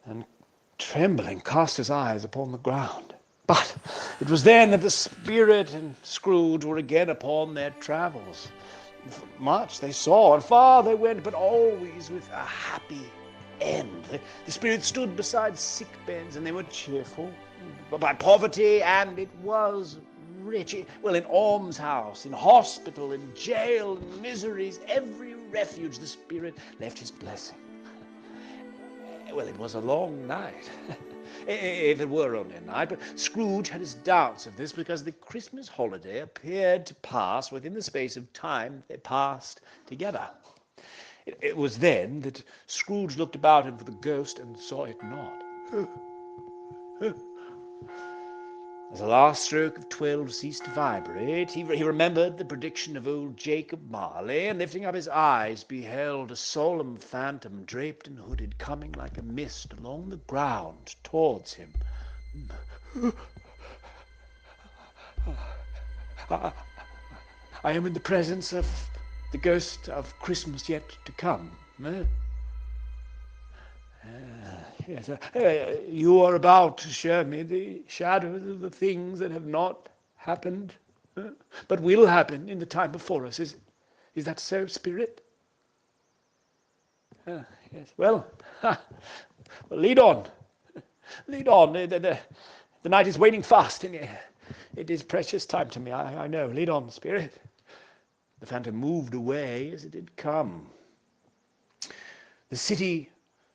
and trembling cast his eyes upon the ground. But it was then that the spirit and Scrooge were again upon their travels. Much they saw, and far they went, but always with a happy end. The spirit stood beside sick beds, and they were cheerful by poverty, and it was rich. Well, in almshouse, in hospital, in jail, in miseries, every refuge, the spirit left his blessing. Well, it was a long night. If it were only a night, but Scrooge had his doubts of this because the Christmas holiday appeared to pass within the space of time they passed together. It was then that Scrooge looked about him for the ghost and saw it not. As the last stroke of 12 ceased to vibrate, he remembered the prediction of old Jacob Marley, and lifting up his eyes, beheld a solemn phantom, draped and hooded, coming like a mist along the ground towards him. I am in the presence of the ghost of Christmas yet to come. Yes, you are about to show me the shadows of the things that have not happened, but will happen in the time before us. Is that so, Spirit? Yes. Well, lead on. Lead on. The night is waning fast, and it is precious time to me. I know. Lead on, Spirit. The phantom moved away as it had come. The city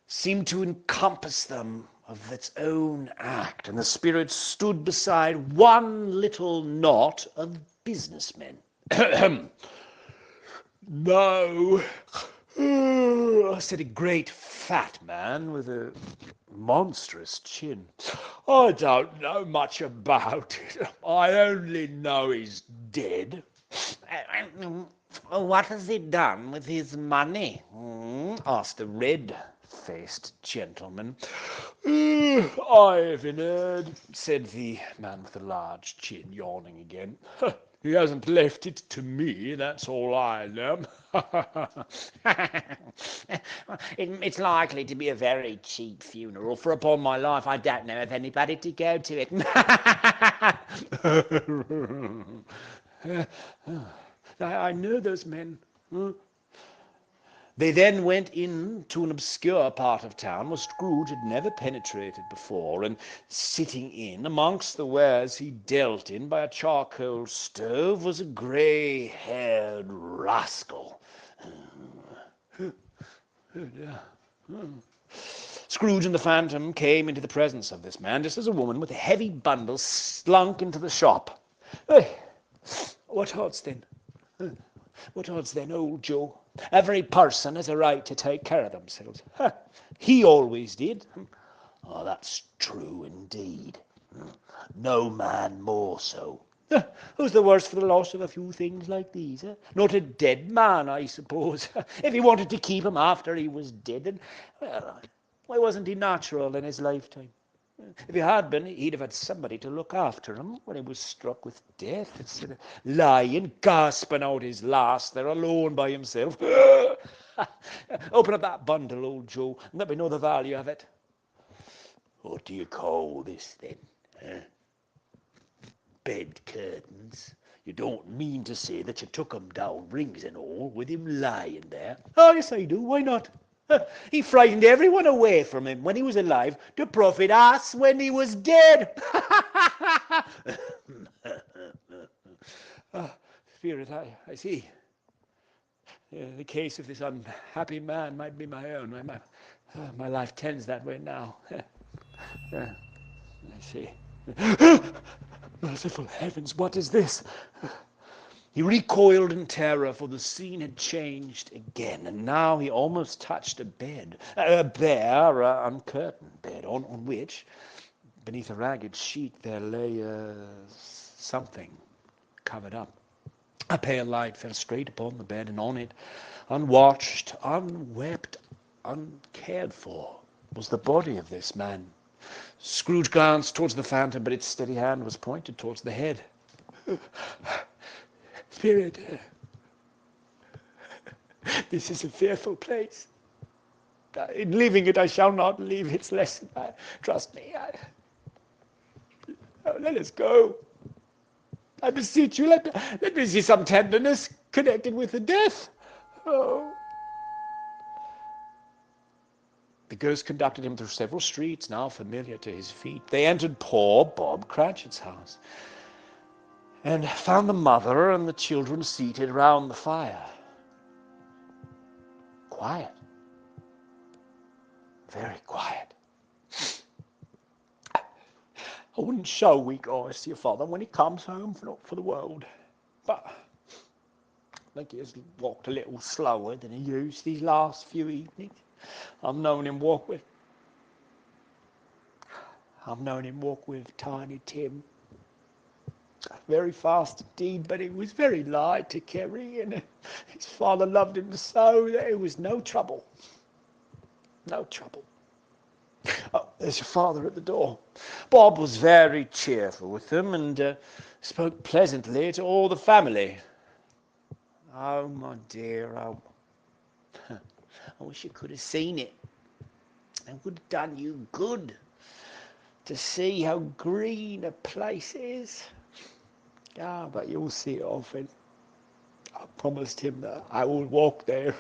seemed to encompass them of its own act, and the spirit stood beside one little knot of businessmen. No, said a great fat man with a monstrous chin. I don't know much about it. I only know he's dead. What has he done with his money? Asked the red-faced gentleman. I haven't heard, said the man with the large chin, yawning again. He hasn't left it to me, that's all I know. It's likely to be a very cheap funeral, for upon my life I don't know of anybody to go to it. I know those men. They then went into an obscure part of town where Scrooge had never penetrated before, and sitting in amongst the wares he dealt in by a charcoal stove was a grey-haired rascal. Scrooge and the Phantom came into the presence of this man just as a woman with a heavy bundle slunk into the shop. Hey, what odds then? What odds then, old Joe? Every person has a right to take care of themselves. He always did. Oh, that's true indeed. No man more so. Who's the worse for the loss of a few things like these? Not a dead man, I suppose. If he wanted to keep 'em after he was dead, then, well, why wasn't he natural in his lifetime? If he had been, he'd have had somebody to look after him when he was struck with death, instead of lying, gasping out his last there alone by himself. Open up that bundle, old Joe, and let me know the value of it. What do you call this, then? Bed curtains? You don't mean to say that you took 'em down, rings and all, with him lying there? Oh, yes, I do. Why not? He frightened everyone away from him when he was alive to profit us when he was dead. Spirit, I see. The case of this unhappy man might be my own. My life tends that way now. I see. Merciful heavens, what is this? He recoiled in terror, for the scene had changed again, and now he almost touched a bed, a bare, uncurtained bed, on which, beneath a ragged sheet, there lay something covered up. A pale light fell straight upon the bed, and on it, unwatched, unwept, uncared for, was the body of this man. Scrooge glanced towards the Phantom, but its steady hand was pointed towards the head. Spirit, this is a fearful place. In leaving it, I shall not leave its lesson. Trust me. Let us go. I beseech you, let me see some tenderness connected with the death. Oh. The ghost conducted him through several streets, now familiar to his feet. They entered poor Bob Cratchit's house, and found the mother and the children seated round the fire. Quiet. Very quiet. I wouldn't show weak eyes to your father when he comes home, for the world. But I think he has walked a little slower than he used these last few evenings. I've known him walk with I've known him walk with Tiny Tim. Very fast indeed, but it was very light to carry, and his father loved him so that it was no trouble. No trouble. Oh, there's your father at the door. Bob was very cheerful with them and spoke pleasantly to all the family. Oh, my dear, oh, I wish you could have seen it. It would have done you good to see how green a place is. Ah, but you'll see it often. I promised him that I will walk there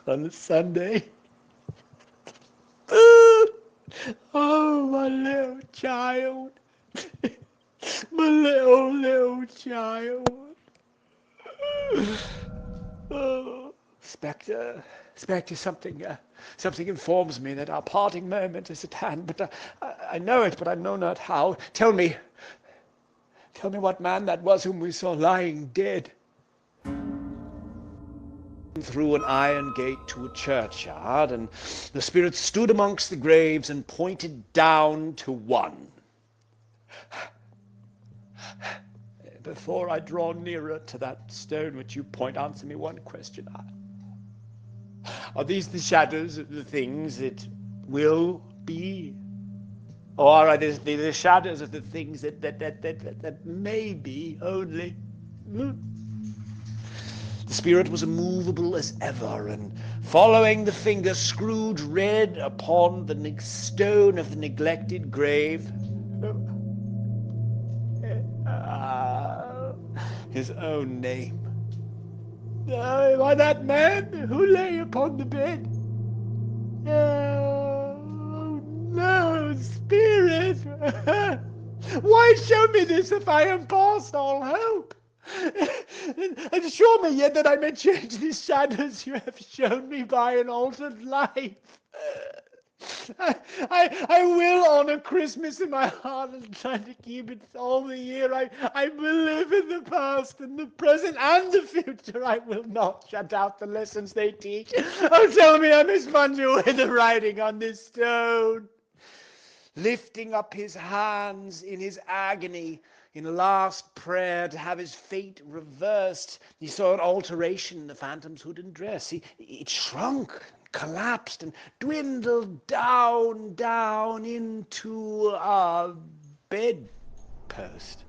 on a Sunday. Oh, my little child. My little child. Oh, Spectre, something informs me that our parting moment is at hand, but I know it, but I know not how. Tell me what man that was whom we saw lying dead. Through an iron gate to a churchyard, and the spirit stood amongst the graves and pointed down to one. Before I draw nearer to that stone which you point, answer me one question. Are these the shadows of the things that will be? Or are they the shadows of the things that may be only? The spirit was immovable as ever, and following the finger, Scrooge read upon the stone of the neglected grave his own name. Am I that man who lay upon the bed? Oh, no, spirit! Why show me this if I am past all hope? And show me yet that I may change these shadows you have shown me by an altered life. I will honor Christmas in my heart and try to keep it all the year. I will live in the past and the present and the future. I will not shut out the lessons they teach. Oh, tell me I may sponge away the writing on this stone. Lifting up his hands in his agony, in last prayer to have his fate reversed, he saw an alteration in the phantom's hood and dress. It shrunk, collapsed, and dwindled down into a bedpost.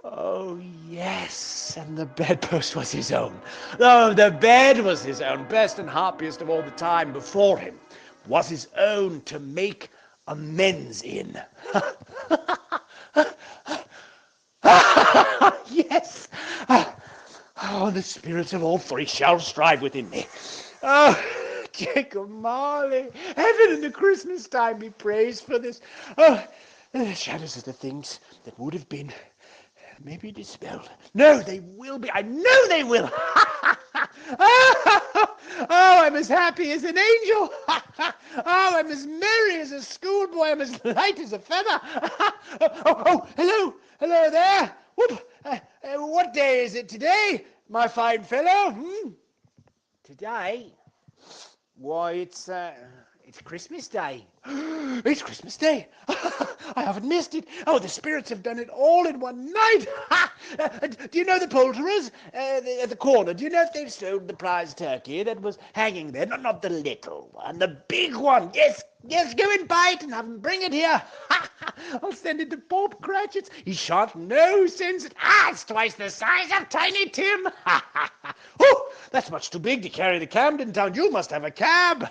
Oh, yes, and the bedpost was his own. Oh, the bed was his own, best and happiest of all the time before him, was his own to make amends in. Yes. Oh, the spirits of all three shall strive within me. Oh, Jacob Marley, heaven and the Christmas time be praised for this. Oh, the shadows of the things that would have been may be dispelled. No, they will be. I know they will. Oh, I'm as happy as an angel. Oh, I'm as merry as a schoolboy. I'm as light as a feather. Hello there. Whoop. What day is it today, my fine fellow? Today? Why, it's Christmas Day. It's Christmas Day. I haven't missed it. Oh, the spirits have done it all in one night. Do you know the poulterers at the corner? Do you know if they've sold the prize turkey that was hanging there? Not the little one, the big one. Yes, go and buy it and have them bring it here. I'll send it to Bob Cratchit's. He shan't know since it's twice the size of Tiny Tim. Oh, that's much too big to carry to Camden Town. You must have a cab.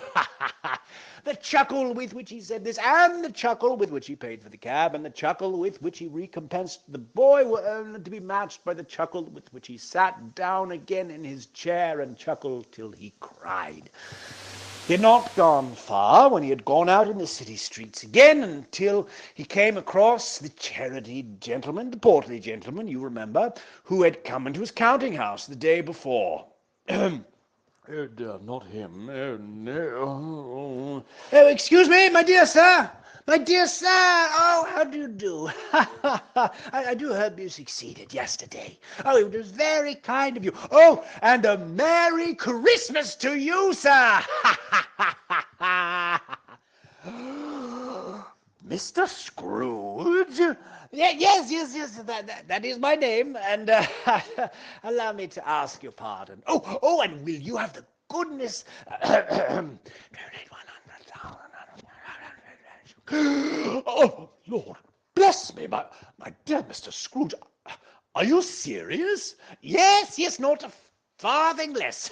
The chuckle with which he said this, and the chuckle with which he paid for the cab, and the chuckle with which he recompensed the boy were only to be matched by the chuckle with which he sat down again in his chair and chuckled till he cried. He had not gone far when he had gone out in the city streets again until he came across the charity gentleman, the portly gentleman, you remember, who had come into his counting house the day before. Not him. Oh, no. Oh, excuse me, my dear sir. My dear sir. Oh, how do you do? I do hope you succeeded yesterday. Oh, it was very kind of you. Oh, and a Merry Christmas to you, sir. Mr. Scrooge? Yes, that is my name, and allow me to ask your pardon. Oh, and will you have the goodness donate 100,000? Oh, Lord, bless me, my dear Mr. Scrooge. Are you serious? Yes, not a farthing less.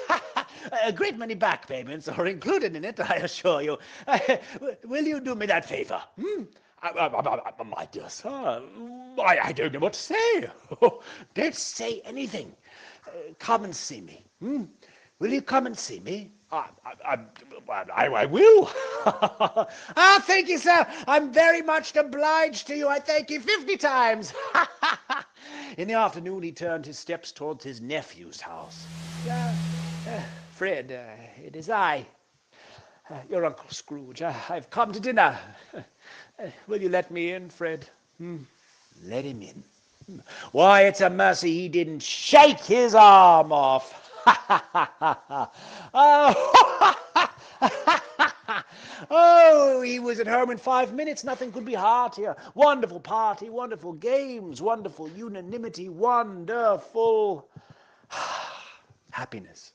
A great many back payments are included in it, I assure you. Will you do me that favor? My dear sir, I don't know what to say. Don't say anything. Come and see me. Will you come and see me? I will. Thank you, sir. I'm very much obliged to you. I thank you 50 times. In the afternoon, he turned his steps towards his nephew's house. Fred, it is I, your Uncle Scrooge. I've come to dinner. Will you let me in, Fred? Let him in. Why, it's a mercy he didn't shake his arm off. Oh, he was at home in 5 minutes. Nothing could be heartier. Wonderful party, wonderful games, wonderful unanimity, wonderful happiness.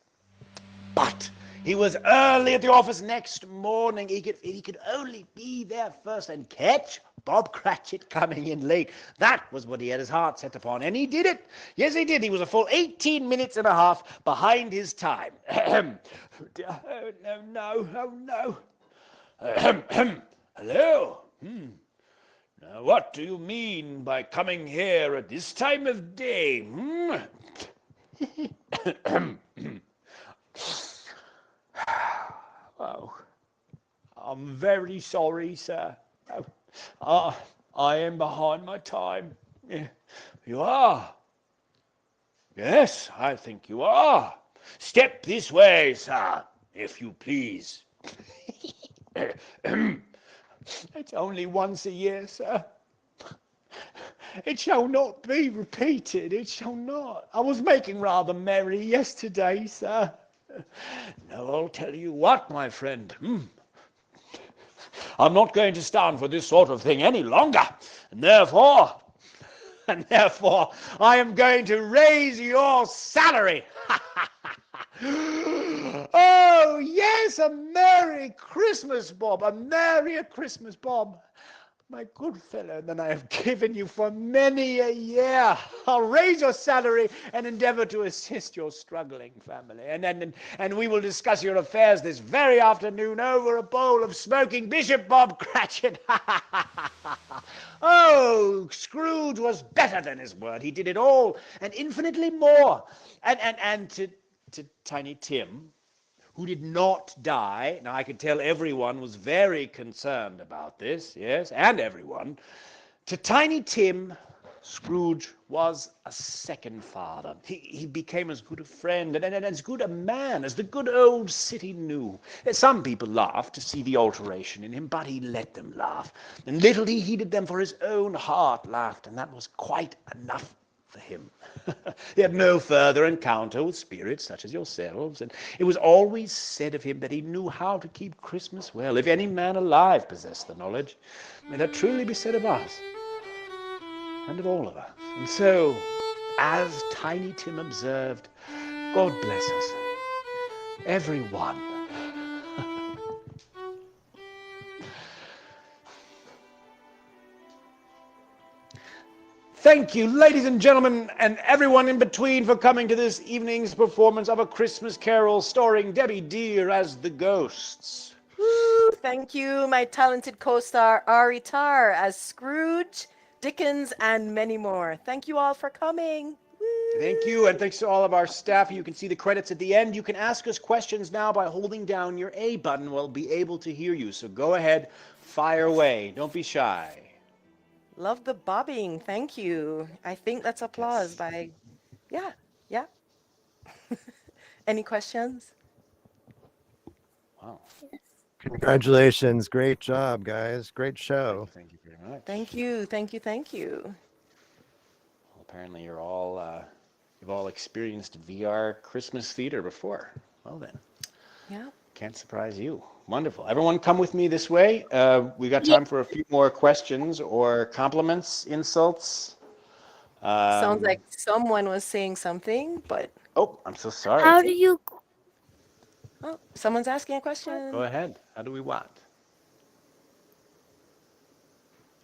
But he was early at the office next morning. He could only be there first and catch Bob Cratchit coming in late. That was what he had his heart set upon, and he did it. Yes, he did. He was a full 18 minutes and a half behind his time. No. Hello? Now, what do you mean by coming here at this time of day? Oh, I'm very sorry, sir. I am behind my time. You are? Yes, I think you are. Step this way, sir, if you please. It's only once a year, sir. It shall not be repeated. It shall not. I was making rather merry yesterday, sir. Now, I'll tell you what, my friend. I'm not going to stand for this sort of thing any longer. And therefore, I am going to raise your salary. Oh, yes, a Merry Christmas, Bob. A merrier Christmas, Bob. My good fellow, than I have given you for many a year. I'll raise your salary and endeavor to assist your struggling family. And we will discuss your affairs this very afternoon over a bowl of smoking Bishop Bob Cratchit. Oh, Scrooge was better than his word. He did it all and infinitely more. And to Tiny Tim, who did not die. Now, I could tell everyone was very concerned about this, yes, and everyone. To Tiny Tim, Scrooge was a second father. He became as good a friend and as good a man as the good old city knew. Some people laughed to see the alteration in him, but he let them laugh. And little he heeded them, for his own heart laughed, and that was quite enough for him. He had no further encounter with spirits such as yourselves, and it was always said of him that he knew how to keep Christmas well. If any man alive possessed the knowledge, may that truly be said of us, and of all of us. And so, as Tiny Tim observed, God bless us, every one. Thank you, ladies and gentlemen, and everyone in between, for coming to this evening's performance of A Christmas Carol starring Debbie Deere as the ghosts. Woo, thank you, my talented co-star Ari Tarr as Scrooge, Dickens, and many more. Thank you all for coming. Woo. Thank you, and thanks to all of our staff. You can see the credits at the end. You can ask us questions now by holding down your A button. We'll be able to hear you, so go ahead, fire away. Don't be shy. Love the bobbing. Thank you. I think that's applause Yes. by, yeah. Any questions? Wow. Congratulations. Great job, guys. Great show. Thank you very much. Thank you. Well, apparently you've all experienced VR Christmas theater before. Well then. Yeah. Can't surprise you. Wonderful. Everyone come with me this way. We got Yeah. time for a few more questions or compliments, insults. Sounds Um, like someone was saying something, but oh, I'm so sorry. How do you? oh, someone's asking a Go question. ahead. How do we want?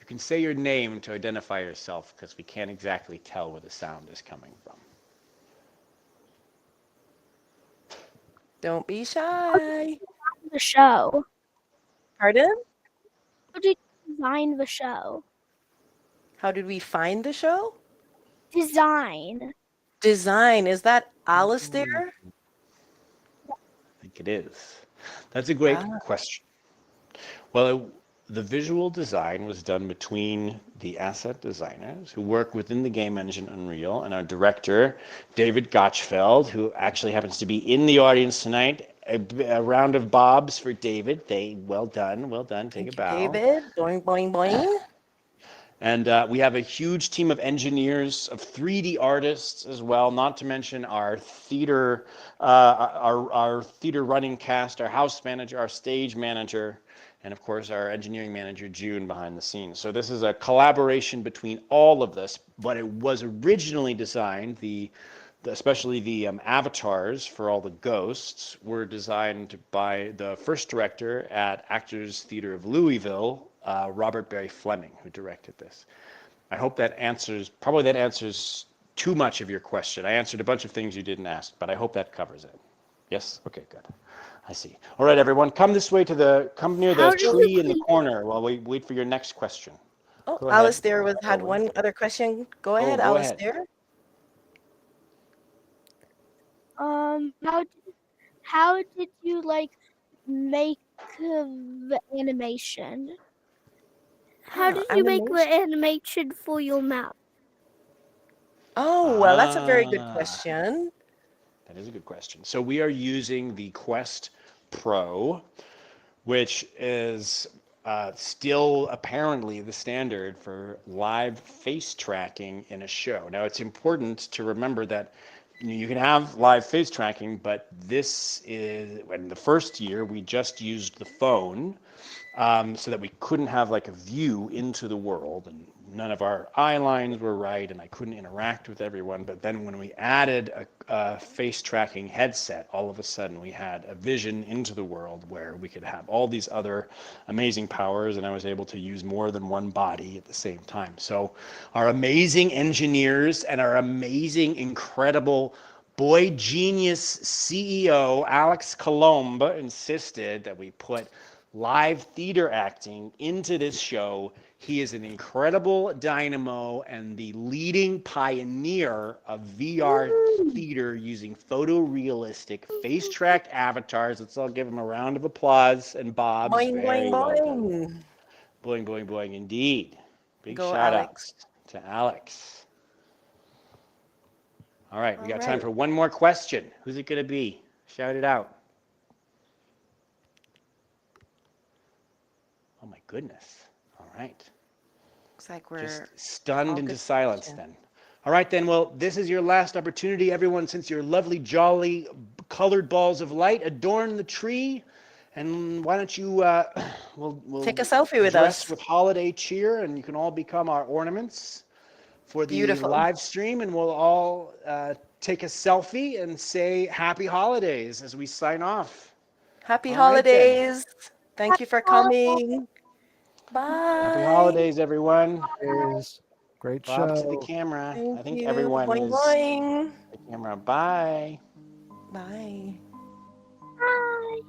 You can say your name to identify yourself because we can't exactly tell where the sound is coming from. Don't be shy. The show. Pardon? How did you design the show? How did we find the show? Design. Design. Is that Alistair? I think it is. That's a great Ah, question. Well, the visual design was done between the asset designers who work within the game engine Unreal and our director, David Gochfeld, who actually happens to be in the audience tonight. A round of bobs for David. Well done, well done. Take a thank you, bow. David. Boing, boing, boing. And we have a huge team of engineers, of 3D artists as well, not to mention our theater, our theater running cast, our house manager, our stage manager, and of course our engineering manager, June, behind the scenes. So this is a collaboration between all of this, but it was originally designed, especially the avatars for all the ghosts were designed by the first director at Actors Theatre of Louisville, Robert Barry Fleming, who directed this. I hope that answers too much of your question. I answered a bunch of things you didn't ask, but I hope that covers it. Yes? Okay, good. I see. All right, everyone, come this way come near How the did you tree in the clean? corner while we wait for your next question. Oh, Go ahead. Alistair had Owen. one other question. Go Oh, ahead, go ahead. Alistair. How did you like make the animation? How did you make the Animation. animation for your mouth? Oh, well, that's a very good Ah. question. That is a good question. So we are using the Quest Pro, which is still apparently the standard for live face tracking in a show. Now, it's important to remember that you can have live face tracking, but this is, in the first year, we just used the phone so that we couldn't have like a view into the world, and none of our eye lines were right, and I couldn't interact with everyone. But then when we added a face tracking headset, all of a sudden we had a vision into the world where we could have all these other amazing powers, and I was able to use more than one body at the same time. So our amazing engineers and our amazing, incredible boy genius CEO Alex Colombe insisted that we put live theater acting into this show. He is an incredible dynamo and the leading pioneer of VR theater using photorealistic face-tracked avatars. Let's all give him a round of applause and bobs. Boing, Very boing, well done. boing. Boing, boing, boing, indeed. Big Go, shout Alex. outs to Alex. All right, we All got time right. for one more question. Who's it going to be? Shout it out. Oh my goodness. All right. Looks like we're Just all stunned into good silence questions. then. All right then, well, this is your last opportunity, everyone, since your lovely, jolly, colored balls of light adorn the tree. And why don't you, we'll Take a selfie with dress us. with holiday cheer, and you can all become our ornaments for the Beautiful. live stream, and we'll all take a selfie and say happy holidays as we sign off. Happy All right then. holidays. Thank you for coming. Bye. Happy holidays, everyone. Guys, great Bob to the show. camera. Thank I think you. everyone Boing, is boing. the camera. Bye. Bye. Hi.